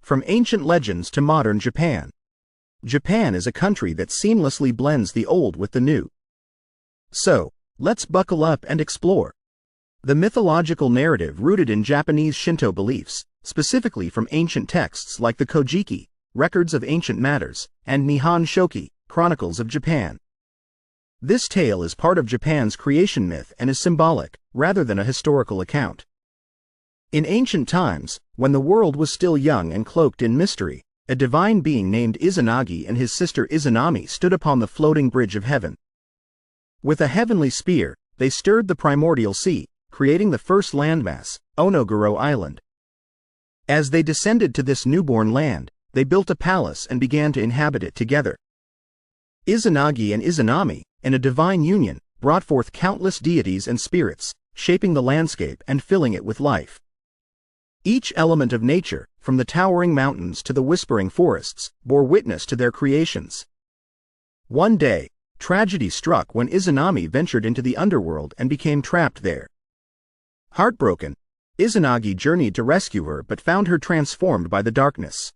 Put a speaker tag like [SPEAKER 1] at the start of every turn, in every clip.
[SPEAKER 1] From ancient legends to modern Japan. Japan is a country that seamlessly blends the old with the new. So, let's buckle up and explore. The mythological narrative rooted in Japanese Shinto beliefs, specifically from ancient texts like the Kojiki, Records of Ancient Matters, and Nihon Shoki, Chronicles of Japan. This tale is part of Japan's creation myth and is symbolic, rather than a historical account. In ancient times, when the world was still young and cloaked in mystery, a divine being named Izanagi and his sister Izanami stood upon the floating bridge of heaven. With a heavenly spear, they stirred the primordial sea, creating the first landmass, Onogoro Island. As they descended to this newborn land, they built a palace and began to inhabit it together. Izanagi and Izanami, in a divine union, brought forth countless deities and spirits, shaping the landscape and filling it with life. Each element of nature, from the towering mountains to the whispering forests, bore witness to their creations. One day, tragedy struck when Izanami ventured into the underworld and became trapped there. Heartbroken, Izanagi journeyed to rescue her but found her transformed by the darkness.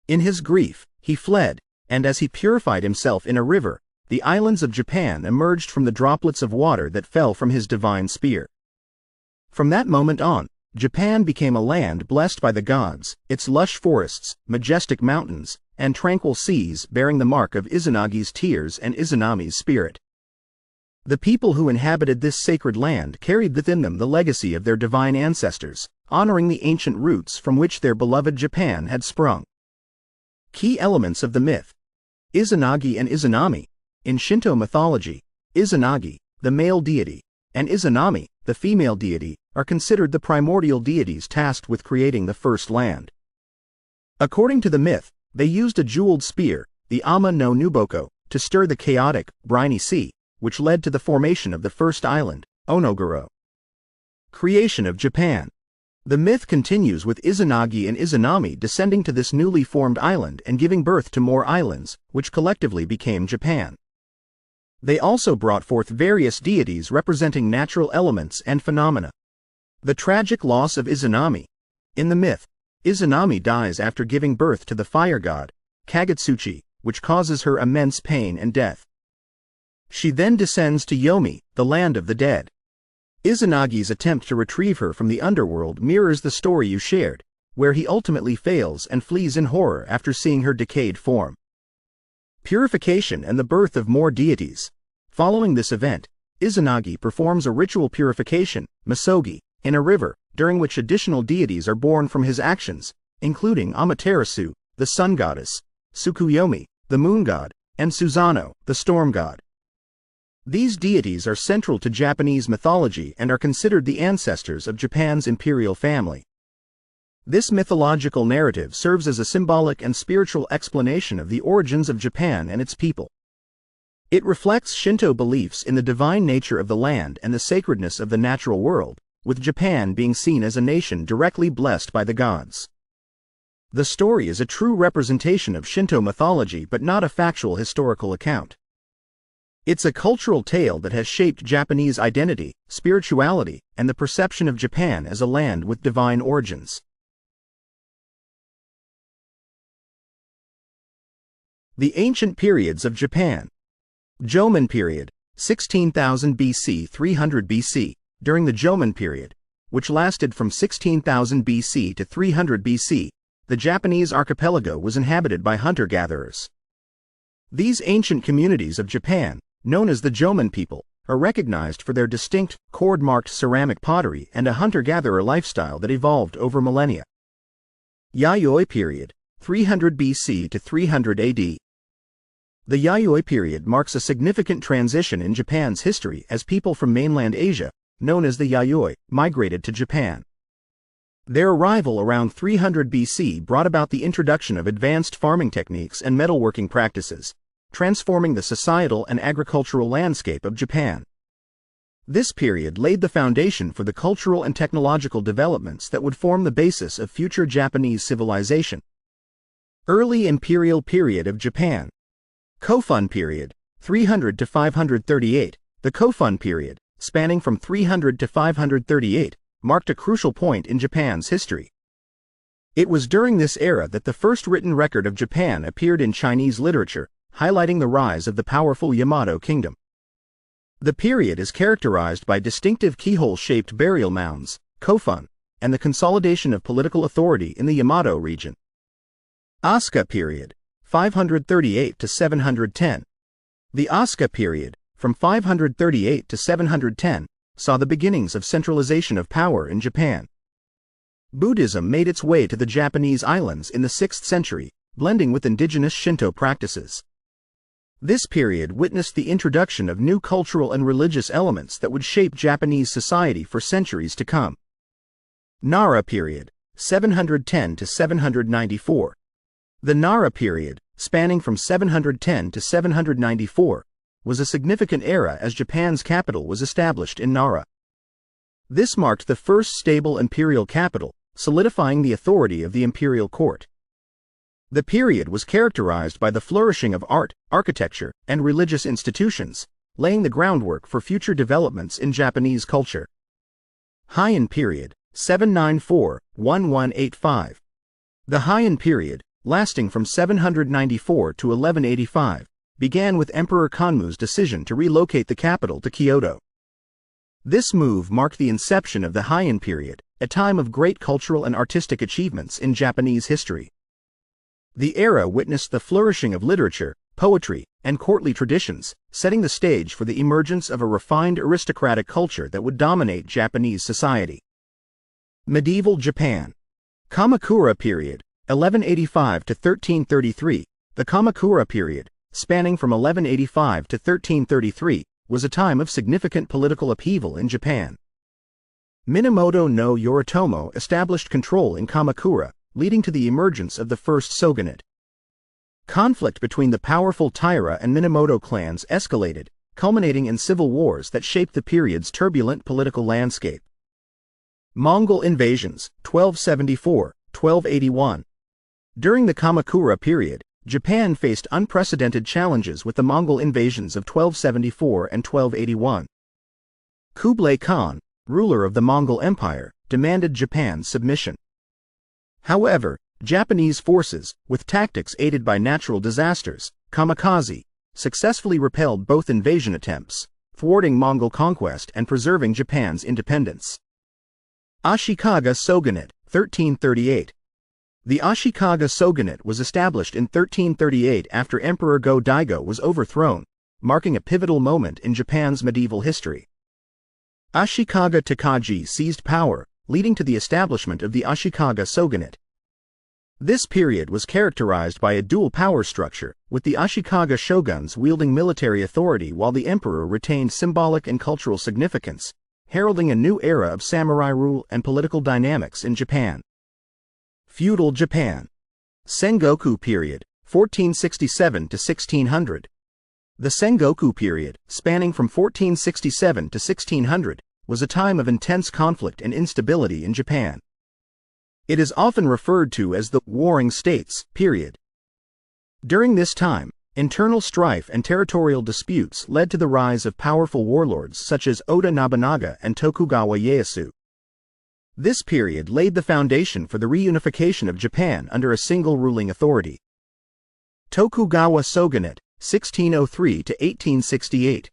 [SPEAKER 1] In his grief, he fled, and as he purified himself in a river, the islands of Japan emerged from the droplets of water that fell from his divine spear. From that moment on, Japan became a land blessed by the gods, its lush forests, majestic mountains, and tranquil seas bearing the mark of Izanagi's tears and Izanami's spirit. The people who inhabited this sacred land carried within them the legacy of their divine ancestors, honoring the ancient roots from which their beloved Japan had sprung. Key elements of the myth. Izanagi and Izanami. In Shinto mythology, Izanagi, the male deity, and Izanami, the female deity, are considered the primordial deities tasked with creating the first land. According to the myth, they used a jeweled spear, the Ama no Nuboko, to stir the chaotic, briny sea, which led to the formation of the first island, Onogoro. Creation of Japan. The myth continues with Izanagi and Izanami descending to this newly formed island and giving birth to more islands, which collectively became Japan. They also brought forth various deities representing natural elements and phenomena. The tragic loss of Izanami. In the myth, Izanami dies after giving birth to the fire god, Kagutsuchi, which causes her immense pain and death. She then descends to Yomi, the land of the dead. Izanagi's attempt to retrieve her from the underworld mirrors the story you shared, where he ultimately fails and flees in horror after seeing her decayed form. Purification and the birth of more deities. Following this event, Izanagi performs a ritual purification, misogi, in a river, during which additional deities are born from his actions, including Amaterasu, the sun goddess, Tsukuyomi, the moon god, and Susanoo, the storm god. These deities are central to Japanese mythology and are considered the ancestors of Japan's imperial family. This mythological narrative serves as a symbolic and spiritual explanation of the origins of Japan and its people. It reflects Shinto beliefs in the divine nature of the land and the sacredness of the natural world, with Japan being seen as a nation directly blessed by the gods. The story is a true representation of Shinto mythology but not a factual historical account. It's a cultural tale that has shaped Japanese identity, spirituality, and the perception of Japan as a land with divine origins. The ancient periods of Japan. Jomon period, 16,000 BC 300 BC. During the Jomon period, which lasted from 16,000 BC to 300 BC, the Japanese archipelago was inhabited by hunter-gatherers. These ancient communities of Japan, known as the Jomon people, are recognized for their distinct, cord-marked ceramic pottery and a hunter-gatherer lifestyle that evolved over millennia. Yayoi period, 300 BC to 300 AD. The Yayoi period marks a significant transition in Japan's history as people from mainland Asia, known as the Yayoi, migrated to Japan. Their arrival around 300 BC brought about the introduction of advanced farming techniques and metalworking practices, transforming the societal and agricultural landscape of Japan. This period laid the foundation for the cultural and technological developments that would form the basis of future Japanese civilization. Early Imperial period of Japan. Kofun period, 300 to 538. The Kofun period, spanning from 300 to 538, marked a crucial point in Japan's history. It was during this era that the first written record of Japan appeared in Chinese literature, highlighting the rise of the powerful Yamato kingdom. The period is characterized by distinctive keyhole-shaped burial mounds, kofun, and the consolidation of political authority in the Yamato region. Asuka period, 538 to 710. The Asuka period, from 538 to 710, saw the beginnings of centralization of power in Japan. Buddhism made its way to the Japanese islands in the 6th century, blending with indigenous Shinto practices. This period witnessed the introduction of new cultural and religious elements that would shape Japanese society for centuries to come. Nara period, 710 to 794. The Nara period, spanning from 710 to 794, was a significant era as Japan's capital was established in Nara. This marked the first stable imperial capital, solidifying the authority of the imperial court. The period was characterized by the flourishing of art, architecture, and religious institutions, laying the groundwork for future developments in Japanese culture. Heian period, 794–1185. The Heian period, lasting from 794 to 1185, began with Emperor Kanmu's decision to relocate the capital to Kyoto. This move marked the inception of the Heian period, a time of great cultural and artistic achievements in Japanese history. The era witnessed the flourishing of literature, poetry, and courtly traditions, setting the stage for the emergence of a refined aristocratic culture that would dominate Japanese society. Medieval Japan. Kamakura period, 1185 to 1333. The Kamakura period, spanning from 1185 to 1333, was a time of significant political upheaval in Japan. Minamoto no Yoritomo established control in Kamakura, leading to the emergence of the first shogunate. Conflict between the powerful Taira and Minamoto clans escalated, culminating in civil wars that shaped the period's turbulent political landscape. Mongol invasions, 1274–1281. During the Kamakura period, Japan faced unprecedented challenges with the Mongol invasions of 1274 and 1281. Kublai Khan, ruler of the Mongol Empire, demanded Japan's submission. However, Japanese forces, with tactics aided by natural disasters, kamikaze, successfully repelled both invasion attempts, thwarting Mongol conquest and preserving Japan's independence. Ashikaga Shogunate, 1338. The Ashikaga Shogunate was established in 1338 after Emperor Go-Daigo was overthrown, marking a pivotal moment in Japan's medieval history. Ashikaga Takagi seized power, leading to the establishment of the Ashikaga Shogunate. This period was characterized by a dual power structure, with the Ashikaga shoguns wielding military authority while the emperor retained symbolic and cultural significance, heralding a new era of samurai rule and political dynamics in Japan. Feudal Japan. Sengoku period, 1467 to 1600. The Sengoku period, spanning from 1467 to 1600, was a time of intense conflict and instability in Japan. It is often referred to as the Warring States period. During this time, internal strife and territorial disputes led to the rise of powerful warlords such as Oda Nobunaga and Tokugawa Ieyasu. This period laid the foundation for the reunification of Japan under a single ruling authority. Tokugawa Shogunate, 1603 to 1868.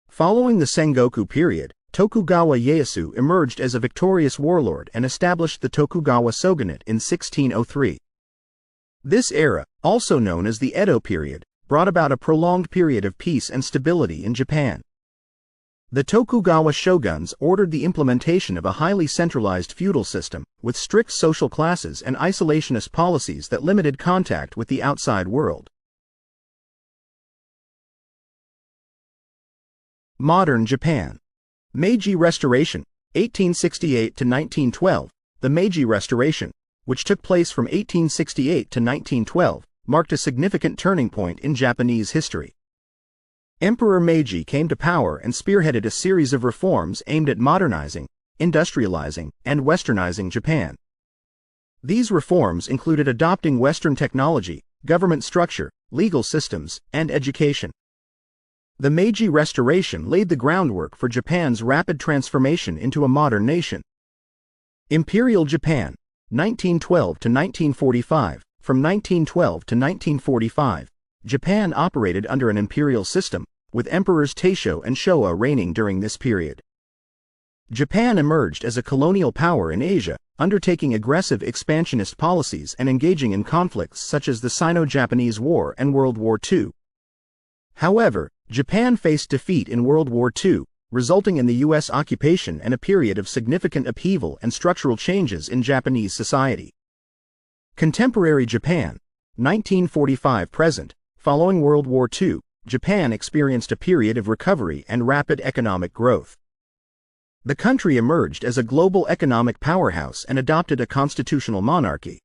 [SPEAKER 1] Following the Sengoku period, Tokugawa Ieyasu emerged as a victorious warlord and established the Tokugawa Shogunate in 1603. This era, also known as the Edo period, brought about a prolonged period of peace and stability in Japan. The Tokugawa shoguns ordered the implementation of a highly centralized feudal system, with strict social classes and isolationist policies that limited contact with the outside world. Modern Japan. Meiji Restoration, 1868 to 1912. The Meiji Restoration, which took place from 1868 to 1912, marked a significant turning point in Japanese history. Emperor Meiji came to power and spearheaded a series of reforms aimed at modernizing, industrializing, and westernizing Japan. These reforms included adopting Western technology, government structure, legal systems, and education. The Meiji Restoration laid the groundwork for Japan's rapid transformation into a modern nation. Imperial Japan, 1912 to 1945. From 1912 to 1945, Japan operated under an imperial system, with emperors Taisho and Showa reigning during this period. Japan emerged as a colonial power in Asia, undertaking aggressive expansionist policies and engaging in conflicts such as the Sino-Japanese War and World War II. However, Japan faced defeat in World War II, resulting in the U.S. occupation and a period of significant upheaval and structural changes in Japanese society. Contemporary Japan, 1945-present. Following World War II, Japan experienced a period of recovery and rapid economic growth. The country emerged as a global economic powerhouse and adopted a constitutional monarchy.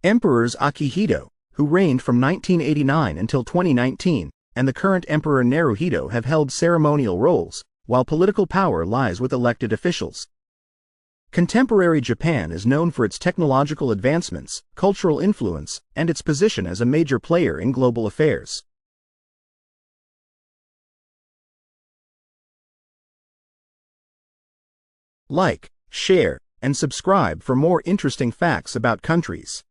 [SPEAKER 1] Emperors Akihito, who reigned from 1989 until 2019, and the current Emperor Naruhito have held ceremonial roles, while political power lies with elected officials. Contemporary Japan is known for its technological advancements, cultural influence, and its position as a major player in global affairs. Like, share, and subscribe for more interesting facts about countries.